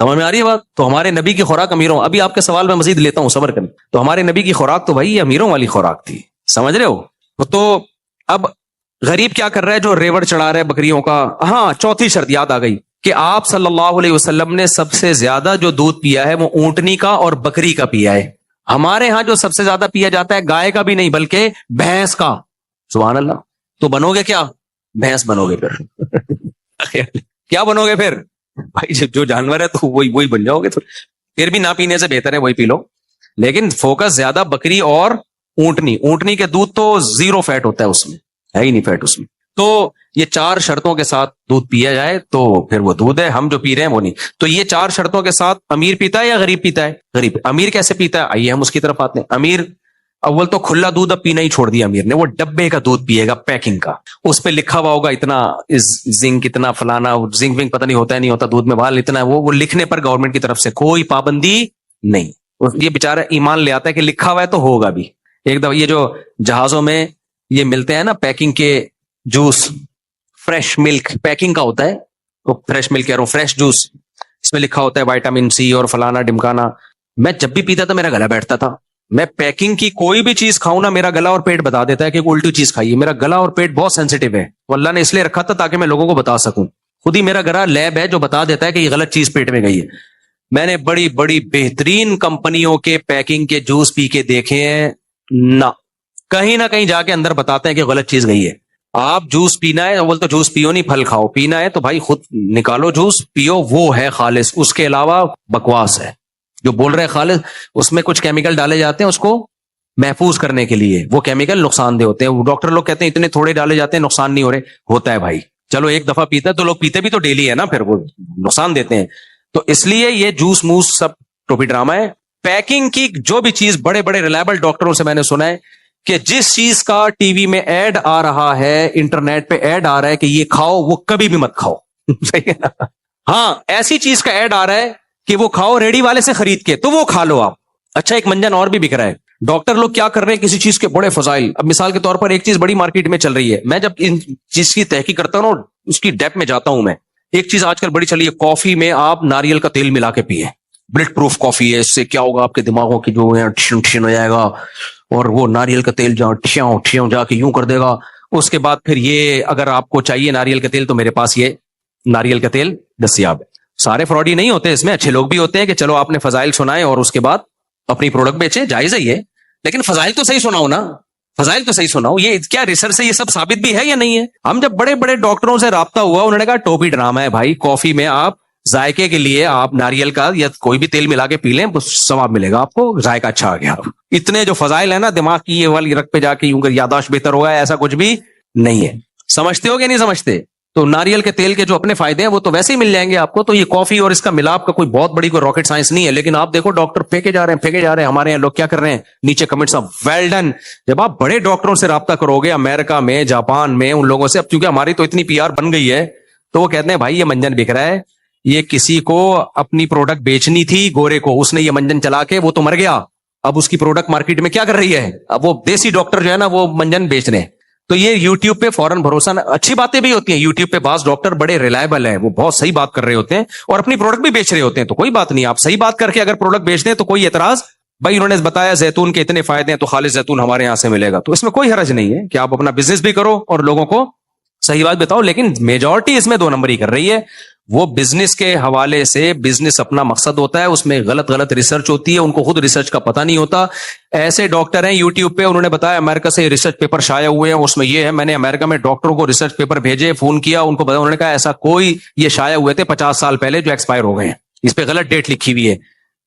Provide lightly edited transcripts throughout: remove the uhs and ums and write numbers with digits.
سمجھ میں آ رہی ہے بات؟ تو ہمارے نبی کی خوراک امیروں، ابھی آپ کے سوال میں مزید لیتا ہوں، صبر کریں. تو ہمارے نبی کی خوراک تو بھائی امیروں والی خوراک تھی، سمجھ رہے ہو؟ تو اب غریب کیا کر رہا ہے جو ریوڑ چڑھا رہا ہے بکریوں کا؟ ہاں، چوتھی شرط یاد آ گئی کہ آپ صلی اللہ علیہ وسلم نے سب سے زیادہ جو دودھ پیا ہے وہ اونٹنی کا اور بکری کا پیا ہے. ہمارے ہاں جو سب سے زیادہ پیا جاتا ہے گائے کا بھی نہیں بلکہ بھینس کا. سبحان اللہ. تو بنو گے کیا؟ بھینس بنو گے پھر. کیا بنو گے پھر بھائی؟ جو جانور ہے تو وہی بن جاؤ گے. تو پھر بھی نہ پینے سے بہتر ہے وہی پی لو، لیکن فوکس زیادہ بکری اور اونٹنی. اونٹنی کے دودھ تو زیرو فیٹ ہوتا ہے، اس میں ہے ہی نہیں فیٹ اس میں. تو یہ 4 شرطوں کے ساتھ دودھ پیا جائے تو پھر وہ دودھ ہے. ہم جو پی رہے ہیں وہ نہیں. تو یہ 4 شرطوں کے ساتھ امیر پیتا ہے یا غریب پیتا ہے؟ غریب. امیر کیسے پیتا ہے؟ آئیے ہم اس کی طرف آتے ہیں. امیر اول تو کھلا دودھ اب پینا ہی چھوڑ دیا امیر نے، وہ ڈبے کا دودھ پیے گا، پیکنگ کا. اس پہ لکھا ہوا ہوگا اتنا زنک، اتنا فلانا زنک ونک پتہ نہیں ہوتا ہے نہیں ہوتا دودھ میں، بال اتنا ہے. وہ لکھنے پر گورنمنٹ کی طرف سے کوئی پابندی نہیں. یہ بیچارہ ایمان لے آتا ہے کہ لکھا ہوا ہے تو ہوگا بھی. ایک دفعہ یہ جو جہازوں میں یہ ملتے ہیں نا پیکنگ کے جوس، فریش ملک پیکنگ کا ہوتا ہے، وہ فریش ملک کہہ رہا ہوں، فریش جوس، اس میں لکھا ہوتا ہے وائٹامن سی اور فلانا ڈمکانا. میں جب بھی پیتا تھا میرا گلا بیٹھتا تھا. میں پیکنگ کی کوئی بھی چیز کھاؤں نا میرا گلا اور پیٹ بتا دیتا ہے کہ الٹی چیز کھائیے. میرا گلا اور پیٹ بہت سینسیٹیو ہے، وہ اللہ نے اس لیے رکھا تھا تاکہ میں لوگوں کو بتا سکوں. خود ہی میرا گلا لیب ہے جو بتا دیتا ہے کہ یہ غلط چیز پیٹ میں گئی ہے. میں نے بڑی بڑی بہترین کمپنیوں کے پیکنگ کے جوس پی کے دیکھے ہیں، نہ کہیں جا کے اندر بتاتے ہیں کہ غلط چیز گئی ہے. آپ جوس پینا ہے اول تو جوس پیو نہیں، پھل کھاؤ. پینا ہے تو بھائی خود نکالو جوس پیو، وہ ہے خالص. اس کے علاوہ بکواس ہے جو بول رہے خالص. اس میں کچھ کیمیکل ڈالے جاتے ہیں اس کو محفوظ کرنے کے لیے، وہ کیمیکل نقصان دہ ہوتے ہیں. ڈاکٹر لوگ کہتے ہیں اتنے تھوڑے ڈالے جاتے ہیں نقصان نہیں ہو رہے. ہوتا ہے بھائی، چلو ایک دفعہ پیتا ہے تو لوگ پیتے بھی تو ڈیلی ہے نا، پھر وہ نقصان دیتے ہیں. تو اس لیے یہ جوس موس سب ٹوپی ڈرامہ ہے. پیکنگ کی جو بھی چیز بڑے بڑے ریلائبل ڈاکٹروں سے میں نے سنا ہے کہ جس چیز کا ٹی وی میں ایڈ آ رہا ہے، انٹرنیٹ پہ ایڈ آ رہا ہے کہ یہ کھاؤ، وہ کبھی بھی مت کھاؤ. صحیح ہے نا؟ ہاں، ایسی چیز کا ایڈ آ رہا ہے کہ وہ کھاؤ ریڈی والے سے خرید کے تو وہ کھا لو آپ. اچھا ایک منجن اور بھی بک رہا ہے. ڈاکٹر لوگ کیا کر رہے ہیں کسی چیز کے بڑے فضائل. اب مثال کے طور پر ایک چیز بڑی مارکیٹ میں چل رہی ہے، میں جب ان چیز کی تحقیق کرتا ہوں اس کی ڈیپ میں جاتا ہوں. میں ایک چیز آج کل بڑی چلی ہے، کافی میں آپ ناریل کا تیل ملا کے پیئے. بلڈ پروف کافی ہے، اس سے کیا ہوگا آپ کے دماغوں کی جو ہے ٹھن ہو جائے گا، اور وہ ناریل کا تیل ٹھیاؤں جا کے یوں کر دے گا. اس کے بعد پھر یہ اگر آپ کو چاہیے ناریل کا تیل تو میرے پاس یہ ناریل کا تیل دستیاب ہے. سارے فراڈی نہیں ہوتے اس میں، اچھے لوگ بھی ہوتے ہیں کہ چلو آپ نے فضائل سنائے اور اس کے بعد اپنی پروڈکٹ بیچے، جائز ہے یہ، لیکن فضائل تو صحیح سناؤ نا، فضائل تو صحیح سناؤ. یہ کیا ریسرچ سے یہ سب ثابت بھی ہے یا نہیں ہے؟ ہم جب بڑے بڑے ڈاکٹروں سے رابطہ ہوا انہوں نے کہا ٹوپی ڈرامہ ہے بھائی. کافی میں آپ ذائقے کے لیے آپ ناریل کا یا کوئی بھی تیل ملا کے پی لیں، ثواب ملے گا آپ کو، ذائقہ اچھا آ گیا. اتنے جو فضائل ہیں نا دماغ کی یہ والی رکھ پہ جا کے یوں کر یاداشت بہتر ہوگا، ایسا کچھ بھی نہیں ہے. سمجھتے ہو کہ نہیں سمجھتے؟ تو ناریل کے تیل کے جو اپنے فائدے ہیں وہ تو ویسے ہی مل جائیں گے آپ کو. تو یہ کافی اور اس کا ملاپ کا کوئی بہت بڑی کوئی راکٹ سائنس نہیں ہے. لیکن آپ دیکھو ڈاکٹر پھینکے جا رہے ہیں. ہمارے یہاں لوگ کیا کر رہے ہیں نیچے کمنٹس ویل ڈن. جب آپ بڑے ڈاکٹروں سے رابطہ کرو گے امریکہ میں، جاپان میں، ان لوگوں سے، اب چونکہ ہماری تو اتنی پی آر بن گئی ہے تو وہ کہتے ہیں بھائی یہ منجن بک رہا ہے، یہ کسی کو اپنی پروڈکٹ بیچنی تھی گورے کو، اس نے یہ منجن چلا کے وہ تو مر گیا، اب اس کی پروڈکٹ مارکیٹ میں کیا کر رہی ہے، اب وہ دیسی ڈاکٹر جو ہے نا وہ منجن بیچ رہے ہیں. تو یہ یوٹیوب پہ فوراً بھروسہ نہ، اچھی باتیں بھی ہوتی ہیں یوٹیوب پہ، بعض ڈاکٹر بڑے ریلائبل ہیں، وہ بہت صحیح بات کر رہے ہوتے ہیں اور اپنی پروڈکٹ بھی بیچ رہے ہوتے ہیں، تو کوئی بات نہیں، آپ صحیح بات کر کے اگر پروڈکٹ بیچ دیں تو کوئی اعتراض. بھائی انہوں نے بتایا زیتون کے اتنے فائدے ہیں تو خالص زیتون ہمارے یہاں سے ملے گا، تو اس میں کوئی حرج نہیں ہے کہ آپ اپنا بزنس بھی کرو اور لوگوں کو صحیح بات بتاؤ. لیکن میجورٹی اس میں 2 نمبر ہی کر رہی ہے. وہ بزنس کے حوالے سے، بزنس اپنا مقصد ہوتا ہے، اس میں غلط ریسرچ ہوتی ہے، ان کو خود ریسرچ کا پتہ نہیں ہوتا. ایسے ڈاکٹر ہیں یوٹیوب پہ، انہوں نے بتایا امریکہ سے ریسرچ پیپر شائع ہوئے ہیں، اس میں یہ ہے، میں نے امریکہ میں ڈاکٹروں کو ریسرچ پیپر بھیجے، فون کیا ان کو بتایا، انہوں نے کہا ایسا کوئی، یہ شائع ہوئے تھے 50 سال پہلے جو ایکسپائر ہو گئے ہیں، اس پہ غلط ڈیٹ لکھی ہوئی ہے،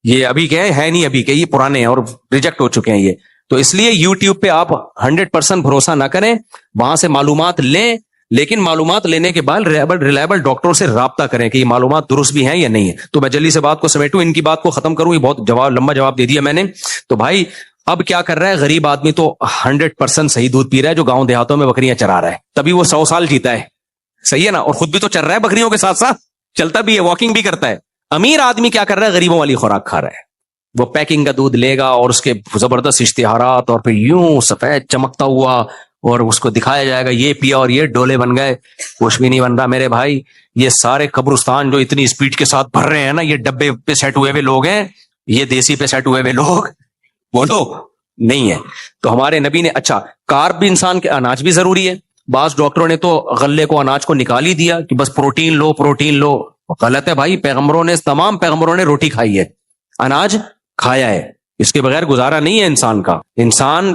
یہ ابھی کے ہے نہیں، ابھی کے یہ پرانے ہیں اور ریجیکٹ ہو چکے ہیں یہ. تو اس لیے یوٹیوب پہ آپ 100% بھروسہ نہ کریں، وہاں سے معلومات لیں، لیکن معلومات لینے کے بعد ریلائبل ڈاکٹروں سے رابطہ کریں کہ یہ معلومات درست بھی ہیں یا نہیں ہے. تو میں جلدی سے بات کو سمیٹوں، ان کی بات کو ختم کروں، یہ بہت لمبا جواب دے دیا میں نے. تو بھائی اب کیا کر رہا ہے غریب آدمی؟ تو 100% صحیح دودھ پی رہا ہے، جو گاؤں دیہاتوں میں بکریاں چرا رہا ہے، تبھی وہ 100 سال جیتا ہے. صحیح ہے نا؟ اور خود بھی تو چل رہا ہے بکریوں کے ساتھ ساتھ، چلتا بھی ہے، واکنگ بھی کرتا ہے. امیر آدمی کیا کر رہا ہے؟ غریبوں والی خوراک کھا رہا ہے. وہ پیکنگ کا دودھ لے گا اور اس کے زبردست اشتہارات اور پھر یوں سفید چمکتا ہوا اور اس کو دکھایا جائے گا یہ پیا اور یہ ڈولے بن گئے. کچھ بھی نہیں بن رہا میرے بھائی. یہ سارے قبرستان جو اتنی اسپیڈ کے ساتھ بھر رہے ہیں نا, یہ ڈبے پہ سیٹ ہوئے ہوئے لوگ ہیں, یہ دیسی پہ سیٹ ہوئے ہوئے لوگ وہ لوگ نہیں ہے. تو ہمارے نبی نے, اچھا کارب بھی انسان کے, اناج بھی ضروری ہے. بعض ڈاکٹروں نے تو غلے کو, اناج کو نکال ہی دیا کہ بس پروٹین لو پروٹین لو. غلط ہے بھائی. پیغمبروں نے, تمام پیغمبروں نے روٹی کھائی ہے, اناج کھایا ہے. اس کے بغیر گزارا نہیں ہے انسان کا. انسان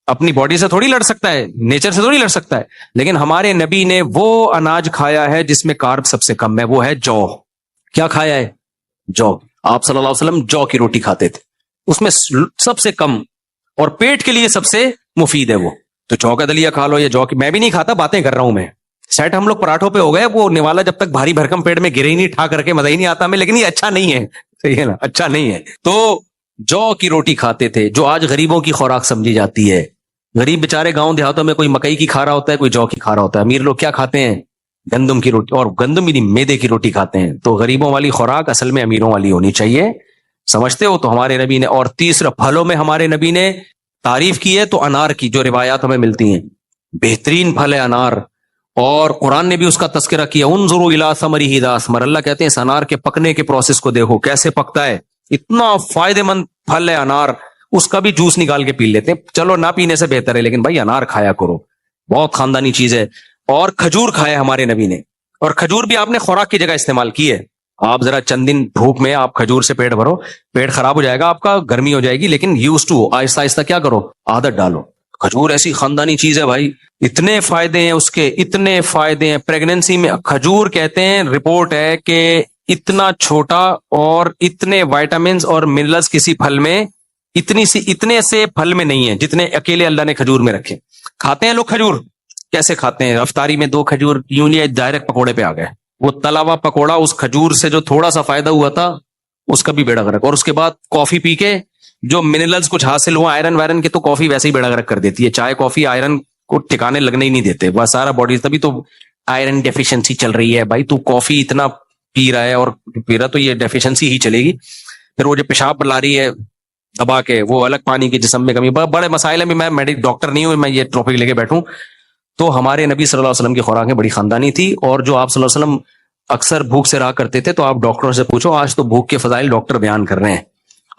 اپنی باڈی سے تھوڑی لڑ سکتا ہے, نیچر سے تھوڑی لڑ سکتا ہے, لیکن ہمارے نبی نے وہ اناج کھایا ہے جس میں کارب سب سے کم ہے, وہ ہے جو. کیا کھایا ہے؟ جو. آپ صلی اللہ علیہ وسلم جو کی روٹی کھاتے تھے, اس میں سب سے کم اور پیٹ کے لیے سب سے مفید ہے وہ. تو جو کا دلیا کھا لو, یا جو کی, میں بھی نہیں کھاتا, باتیں کر رہا ہوں میں. سیٹ ہم لوگ پراٹھوں پہ ہو گئے, وہ نوالا جب تک بھاری بھرکم پیٹ میں گرے ہی نہیں, ٹھا کر کے مزہ ہی نہیں آتا ہمیں, لیکن یہ اچھا نہیں ہے. صحیح ہے نا, اچھا نہیں ہے. تو جو کی روٹی کھاتے تھے, جو آج غریبوں کی خوراک سمجھی جاتی ہے. غریب بےچارے گاؤں دیہاتوں میں کوئی مکئی کی کھا رہا ہوتا ہے, کوئی جو کی کھا رہا ہوتا ہے. امیر لوگ کیا کھاتے ہیں؟ گندم کی روٹی, اور گندم بھی نہیں, میدے کی روٹی کھاتے ہیں. تو غریبوں والی خوراک اصل میں امیروں والی ہونی چاہیے, سمجھتے ہو؟ تو ہمارے نبی نے, اور تیسرا پھلوں میں ہمارے نبی نے تعریف کی ہے تو انار کی, جو روایات ہمیں ملتی ہیں, بہترین پھل ہے انار. اور قرآن نے بھی اس کا تذکرہ کیا, انظروا الی ثمرہ اذا اثمر. اللہ کہتے ہیں اس انار کے پکنے کے پروسیس کو دیکھو کیسے پکتا ہے, اتنا فائدہ مند پھل ہے انار. اس کا بھی جوس نکال کے پی لیتے ہیں, چلو نہ پینے سے بہتر ہے, لیکن بھائی انار کھایا کرو, بہت خاندانی چیز ہے. اور کھجور کھایا ہمارے نبی نے, اور کھجور بھی آپ نے خوراک کی جگہ استعمال کی ہے. آپ ذرا چند دن دھوپ میں آپ کھجور سے پیٹ بھرو, پیٹ خراب ہو جائے گا آپ کا, گرمی ہو جائے گی, لیکن یوز ٹو, آہستہ آہستہ کیا کرو, عادت ڈالو. کھجور ایسی خاندانی چیز ہے بھائی, اتنے فائدے ہیں اس کے, اتنے فائدے ہیں. پریگننسی میں کھجور کہتے ہیں, رپورٹ ہے کہ اتنا چھوٹا اور اتنے وائٹامنز اور منرلز کسی پھل میں, اتنے سے پھل میں نہیں ہے جتنے اکیلے اللہ نے کھجور میں رکھے. کھاتے ہیں لوگ کھجور, کیسے کھاتے ہیں؟ افطاری میں 2 کھجور یوں نہیں, ڈائریکٹ پکوڑے پہ آ گئے. وہ تلا ہوا پکوڑا, اس کھجور سے جو تھوڑا سا فائدہ ہوا تھا اس کا بھی بیڑا غرق. اور اس کے بعد کافی پی کے جو منرلز کچھ حاصل ہوا, آئرن وائرن کے, تو کافی ویسے ہی بیڑا غرق کر دیتی ہے. چائے کافی آئرن کو ٹھکانے لگنے ہی نہیں دیتے, وہ سارا باڈی, تبھی تو آئرن ڈیفیشنسی چل رہی ہے بھائی. تو کافی اتنا پی رہا ہے اور پی رہا, تو یہ ڈیفیشنسی ہی چلے گی. پھر وہ جو پیشاب لا رہی ہے دبا کے, وہ الگ, پانی کے جسم میں کمی, بڑے مسائل ہیں. میں ڈاکٹر نہیں ہوں, میں یہ ٹاپک لے کے بیٹھوں. تو ہمارے نبی صلی اللہ علیہ وسلم کی خوراکیں بڑی خاندانی تھی. اور جو آپ صلی اللہ علیہ وسلم اکثر بھوک سے رہا کرتے تھے, تو آپ ڈاکٹروں سے پوچھو, آج تو بھوک کے فضائل ڈاکٹر بیان کر رہے ہیں.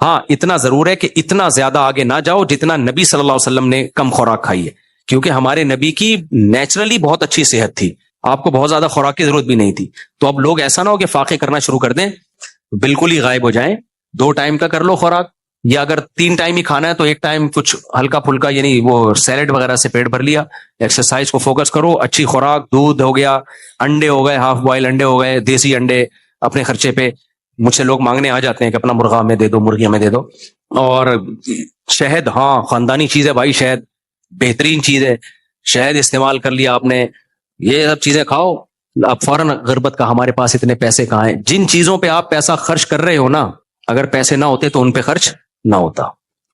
ہاں اتنا ضرور ہے کہ اتنا زیادہ آگے نہ جاؤ جتنا نبی صلی اللہ علیہ وسلم نے کم خوراک کھائی ہے, کیونکہ ہمارے نبی کی نیچرلی بہت اچھی صحت تھی, آپ کو بہت زیادہ خوراک کی ضرورت بھی نہیں تھی. تو اب لوگ ایسا نہ ہو کہ فاقے کرنا شروع کر دیں, بالکل ہی غائب ہو جائیں. 2 ٹائم کا کر لو خوراک, یا اگر 3 ٹائم ہی کھانا ہے تو 1 ٹائم کچھ ہلکا پھلکا, یعنی وہ سیلڈ وغیرہ سے پیٹ بھر لیا. ایکسرسائز کو فوکس کرو, اچھی خوراک, دودھ ہو گیا, انڈے ہو گئے, ہاف بوائل انڈے ہو گئے, دیسی انڈے اپنے خرچے پہ. مجھ سے لوگ مانگنے آ جاتے ہیں کہ اپنا مرغا ہمیں دے دو, مرغی ہمیں دے دو. اور شہد, ہاں خاندانی چیز ہے بھائی, شہد بہترین چیز ہے. شہد استعمال کر لیا آپ نے, یہ سب چیزیں کھاؤ. اب فوراً غربت کا, ہمارے پاس اتنے پیسے کہاں ہیں. جن چیزوں پہ آپ پیسہ خرچ کر رہے ہو نا, اگر پیسے نہ ہوتے تو ان پہ خرچ نہ ہوتا.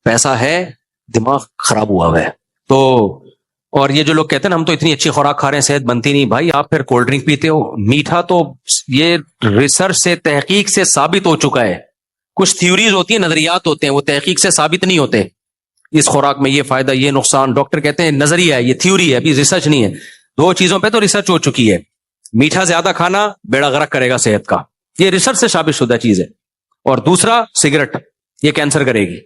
پیسہ ہے, دماغ خراب ہوا ہے. تو اور یہ جو لوگ کہتے ہیں نا ہم تو اتنی اچھی خوراک کھا رہے ہیں صحت بنتی نہیں, بھائی آپ پھر کولڈ ڈرنک پیتے ہو, میٹھا. تو یہ ریسرچ سے, تحقیق سے ثابت ہو چکا ہے. کچھ تھیوریز ہوتی ہیں, نظریات ہوتے ہیں, وہ تحقیق سے ثابت نہیں ہوتے. اس خوراک میں یہ فائدہ, یہ نقصان, ڈاکٹر کہتے ہیں نظریہ ہے, یہ تھیوری ہے, ابھی ریسرچ نہیں ہے. 2 چیزوں پہ تو ریسرچ ہو چکی ہے. میٹھا زیادہ کھانا بیڑا غرق کرے گا صحت کا, یہ ریسرچ سے ثابت شدہ چیز ہے. اور دوسرا سگریٹ, یہ کینسر کرے گی.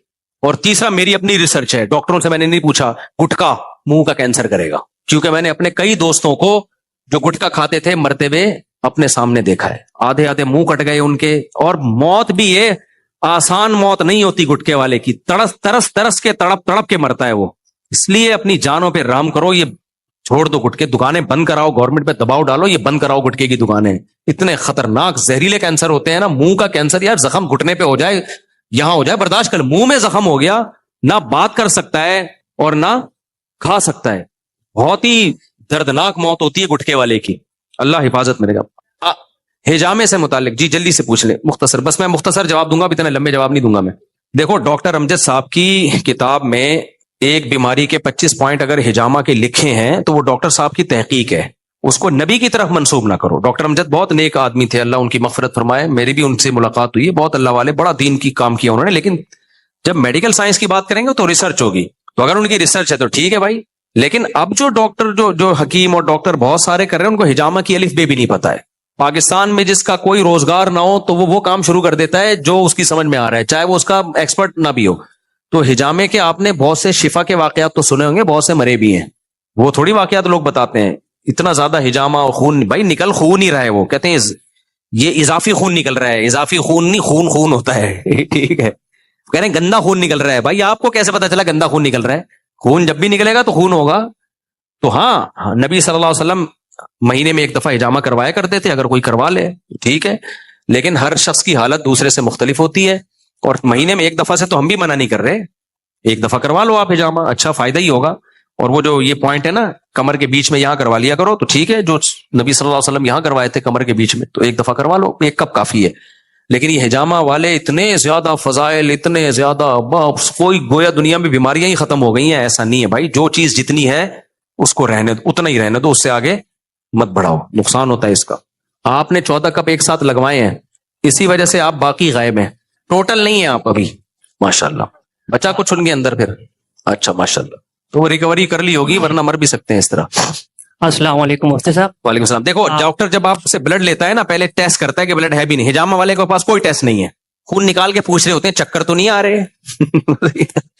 اور تیسرا میری اپنی ریسرچ ہے, ڈاکٹروں سے میں نے نہیں پوچھا, گٹکا منہ کا کینسر کرے گا. کیونکہ میں نے اپنے کئی دوستوں کو جو گٹکا کھاتے تھے مرتے ہوئے اپنے سامنے دیکھا ہے. آدھے منہ کٹ گئے ان کے. اور موت بھی یہ آسان موت نہیں ہوتی گٹکے والے کی, ترس کے تڑپ کے مرتا ہے وہ. اس لیے اپنی جانوں پہ رام کرو, یہ چھوڑ دو گٹکے, دکانیں بند کراؤ, گورنمنٹ پہ دباؤ ڈالو, یہ بند کراؤ گٹکے کی دکانیں. اتنے خطرناک زہریلے کینسر ہوتے ہیں نا. منہ کا کینسر یار, زخم گھٹنے پہ ہو جائے, یہاں ہو جائے, برداشت کر. منہ میں زخم ہو گیا, نہ بات کر سکتا ہے اور نہ کھا سکتا ہے. بہت ہی دردناک موت ہوتی ہے گٹکے والے کی, اللہ حفاظت میں رہے گا. ہجامے سے متعلق جی جلدی سے پوچھ لیں, مختصر, بس میں مختصر جواب دوں گا, اتنے لمبے جواب نہیں دوں گا میں. دیکھو ڈاکٹر امجد صاحب کی کتاب میں ایک بیماری کے 25 پوائنٹ اگر ہجامہ کے لکھے ہیں تو وہ ڈاکٹر صاحب کی تحقیق ہے, اس کو نبی کی طرف منسوب نہ کرو. ڈاکٹر امجد بہت نیک آدمی تھے, اللہ ان کی مغفرت فرمائے, میری بھی ان سے ملاقات ہوئی ہے, بہت اللہ والے, بڑا دین کی کام کیا انہوں نے. لیکن جب میڈیکل سائنس کی بات کریں گے تو ریسرچ ہوگی, تو اگر ان کی ریسرچ ہے تو ٹھیک ہے بھائی, لیکن اب جو ڈاکٹر جو حکیم اور ڈاکٹر بہت سارے کر رہے ہیں ان کو ہجامہ کی الف بے بھی نہیں پتا ہے. پاکستان میں جس کا کوئی روزگار نہ ہو تو وہ کام شروع کر دیتا ہے جو اس کی سمجھ میں آ رہا ہے, چاہے وہ اس کا ایکسپرٹ نہ بھی ہو. تو ہجامے کے آپ نے بہت سے شفا کے واقعات تو سنے ہوں گے, بہت سے مرے بھی ہیں, وہ تھوڑی واقعات لوگ بتاتے ہیں. اتنا زیادہ ہجامہ اور خون, بھائی نکل خون ہی رہا ہے, وہ کہتے ہیں یہ اضافی خون نکل رہا ہے, اضافی خون نہیں, خون ہوتا ہے. ٹھیک ہے, کہہ رہے ہیں گندا خون نکل رہا ہے. بھائی آپ کو کیسے پتا چلا گندا خون نکل رہا ہے؟ خون جب بھی نکلے گا تو خون ہوگا. تو ہاں, نبی صلی اللہ علیہ وسلم مہینے میں ایک دفعہ ہجامہ کروایا کرتے تھے, اگر کوئی کروا لے ٹھیک ہے, لیکن ہر شخص کی حالت دوسرے سے مختلف ہوتی ہے, اور مہینے میں ایک دفعہ سے تو ہم بھی منع نہیں کر رہے, ایک دفعہ کروا لو آپ ہجامہ, اچھا فائدہ ہی ہوگا. اور وہ جو یہ پوائنٹ ہے نا کمر کے بیچ میں, یہاں کروا لیا کرو, تو ٹھیک ہے, جو نبی صلی اللہ علیہ وسلم یہاں کروائے تھے کمر کے بیچ میں, تو ایک دفعہ کروا لو, ایک کپ کافی ہے. لیکن یہ ہجامہ والے اتنے زیادہ فضائل, اتنے زیادہ, کوئی گویا دنیا میں بیماریاں ہی ختم ہو گئی ہیں, ایسا نہیں ہے بھائی. جو چیز جتنی ہے اس کو رہنے دو, اتنا ہی رہنے دو, اس سے آگے مت بڑھاؤ, نقصان ہوتا ہے اس کا. آپ نے 14 کپ ایک ساتھ لگوائے ہیں, اسی وجہ سے آپ باقی غائب ہیں, ٹوٹل نہیں ہے آپ ابھی. ماشاءاللہ, بچہ کچھ ان کے اندر پھر, اچھا ماشاءاللہ, تو وہ ریکوری کر لی ہوگی, ورنہ مر بھی سکتے ہیں اس طرح. السلام علیکم مفتی صاحب. وعلیکم السلام. دیکھو ڈاکٹر جب آپ سے بلڈ لیتا ہے نا, پہلے ٹیسٹ کرتا ہے کہ بلڈ ہے بھی نہیں. ہجامہ والے کے پاس کوئی ٹیسٹ نہیں ہے, خون نکال کے پوچھ رہے ہوتے ہیں چکر تو نہیں آ رہے.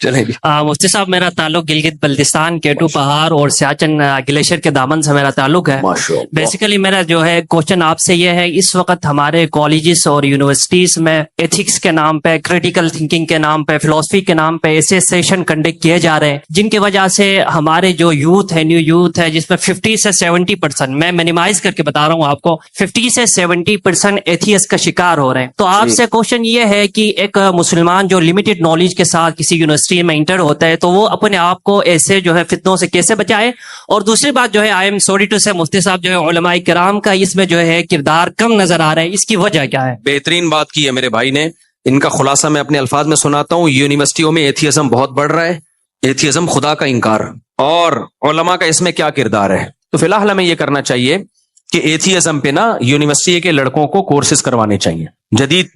چلیں جی. مفتی صاحب, میرا تعلق گلگت بلتستان, کیٹو پہاڑ اور سیاچن گلیشیر کے دامن سے میرا تعلق ہے. بیسیکلی میرا جو ہے کوشچن آپ سے یہ ہے, اس وقت ہمارے کالجز اور یونیورسٹیز میں ایتھکس کے نام پہ, کریٹیکل تھنکنگ کے نام پہ, فلسفی کے نام پہ ایسے سیشن کنڈکٹ کیے جا رہے ہیں جن کی وجہ سے ہمارے جو یوتھ ہے, نیو یوتھ ہے, جس میں 50 سے 70%, میں منیمائز کر کے بتا رہا ہوں آپ کو, 50 سے 70% ایتھیس کا شکار ہو رہے ہیں. تو آپ سے کوشچن یہ ہے کہ ایک مسلمان جو لمیٹڈ نالج کے ساتھ کسی یونیورسٹی میں انٹر ہوتا ہے تو وہ اپنے آپ کو ایسے جو ہے فتنوں سے کیسے بچائے. اور دوسری بات جو ہے, آئی ایم سوری ٹو سے مفتی صاحب, جو ہے علماء کرام کا اس میں جو ہے کردار کم نظر آ رہا ہے, اس کی وجہ کیا ہے؟ بہترین بات کی ہے میرے بھائی نے, ان کا خلاصہ میں اپنے الفاظ میں سناتا ہوں. یونیورسٹیوں میں ایتھیزم بہت بڑھ رہا ہے, ایتھیزم خدا کا انکار, اور علماء کا اس میں کیا کردار ہے. تو فی الحال ہمیں یہ کرنا چاہیے کہ ایتھیزم پہ نا یونیورسٹی کے لڑکوں کو کورسز کروانے چاہیے جدید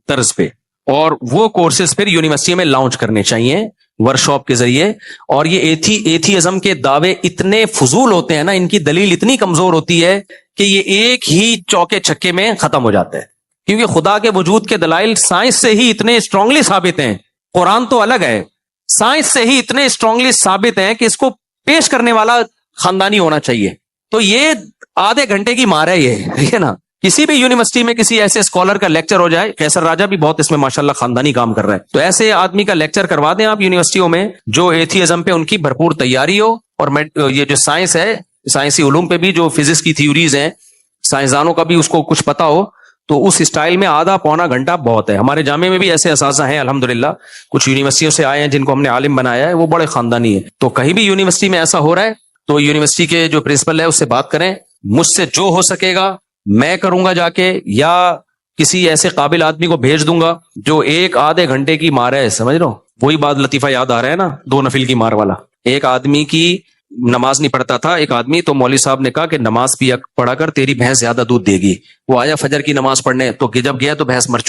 طرز پہ, اور وہ کورسز پھر یونیورسٹی میں لانچ کرنے چاہیے ورکشاپ کے ذریعے. اور یہ ایتھیزم کے دعوے اتنے فضول ہوتے ہیں نا, ان کی دلیل اتنی کمزور ہوتی ہے کہ یہ ایک ہی چوکے چھکے میں ختم ہو جاتا ہے, کیونکہ خدا کے وجود کے دلائل سائنس سے ہی اتنے اسٹرانگلی ثابت ہیں. قرآن تو الگ ہے, سائنس سے ہی اتنے اسٹرانگلی ثابت ہیں کہ اس کو پیش کرنے والا خاندانی ہونا چاہیے. تو یہ آدھے گھنٹے کی مار ہے یہ, ٹھیک ہے نا. کسی بھی یونیورسٹی میں کسی ایسے اسکالر کا لیکچر ہو جائے, کیسر راجہ بھی بہت اس میں ماشاءاللہ خاندانی کام کر رہا ہے, تو ایسے آدمی کا لیکچر کروا دیں آپ یونیورسٹیوں میں, جو ایتھیزم پہ ان کی بھرپور تیاری ہو, اور یہ جو سائنس ہے, سائنسی علوم پہ بھی جو فزکس کی تھیوریز ہیں, سائنسدانوں کا بھی اس کو کچھ پتا ہو, تو اس اسٹائل میں آدھا پونا گھنٹہ بہت ہے. ہمارے جامعہ میں بھی ایسے اساتذہ ہیں الحمدللہ, کچھ یونیورسٹیوں سے آئے ہیں جن کو ہم نے عالم بنایا ہے, وہ بڑے خاندانی ہیں. تو کہیں بھی یونیورسٹی میں ایسا ہو رہا ہے تو یونیورسٹی کے جو پرنسپل ہے اس سے بات کریں. مجھ سے جو ہو سکے گا میں کروں گا جا کے, یا کسی ایسے قابل آدمی کو بھیج دوں گا جو ایک آدھے گھنٹے کی مار ہے, سمجھ رہے ہو. وہی بات لطیفہ یاد آ رہا ہے نا, 2 نفل کی مار والا. ایک آدمی کی نماز نہیں پڑھتا تھا ایک آدمی, تو مولوی صاحب نے کہا کہ نماز پڑھا کر, تیری بھینس زیادہ دودھ دے گی. وہ آیا فجر کی نماز پڑھنے, تو جب گیا تو بھینس مر چکی.